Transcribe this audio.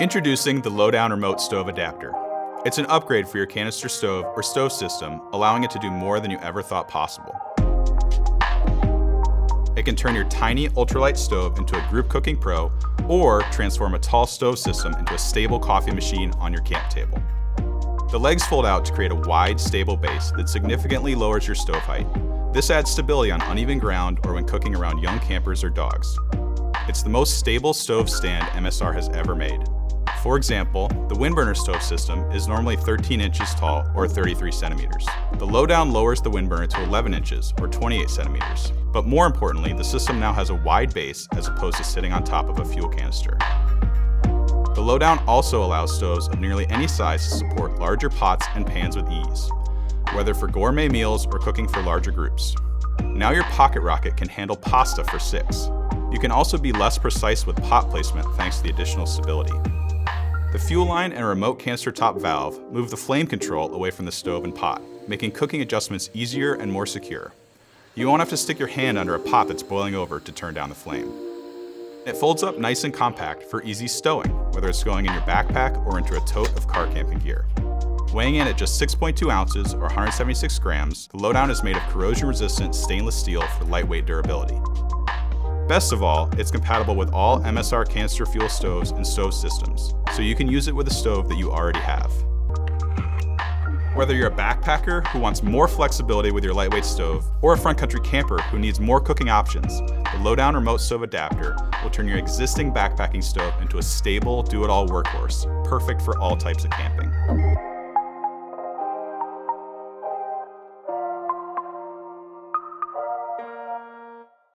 Introducing the LowDown Remote Stove Adapter. It's an upgrade for your canister stove or stove system, allowing it to do more than you ever thought possible. It can turn your tiny ultralight stove into a group cooking pro, or transform a tall stove system into a stable coffee machine on your camp table. The legs fold out to create a wide, stable base that significantly lowers your stove height. This adds stability on uneven ground or when cooking around young campers or dogs. It's the most stable stove stand MSR has ever made. For example, the windburner stove system is normally 13 inches tall or 33 centimeters. The LowDown lowers the windburner to 11 inches or 28 centimeters. But more importantly, the system now has a wide base as opposed to sitting on top of a fuel canister. The LowDown also allows stoves of nearly any size to support larger pots and pans with ease, whether for gourmet meals or cooking for larger groups. Now your pocket rocket can handle pasta for 6. You can also be less precise with pot placement thanks to the additional stability. The fuel line and remote canister top valve move the flame control away from the stove and pot, making cooking adjustments easier and more secure. You won't have to stick your hand under a pot that's boiling over to turn down the flame. It folds up nice and compact for easy stowing, whether it's going in your backpack or into a tote of car camping gear. Weighing in at just 6.2 ounces or 176 grams, the LowDown is made of corrosion-resistant stainless steel for lightweight durability. Best of all, it's compatible with all MSR canister fuel stoves and stove systems, so you can use it with a stove that you already have. Whether you're a backpacker who wants more flexibility with your lightweight stove, or a front country camper who needs more cooking options, the LowDown Remote Stove Adapter will turn your existing backpacking stove into a stable, do-it-all workhorse, perfect for all types of camping.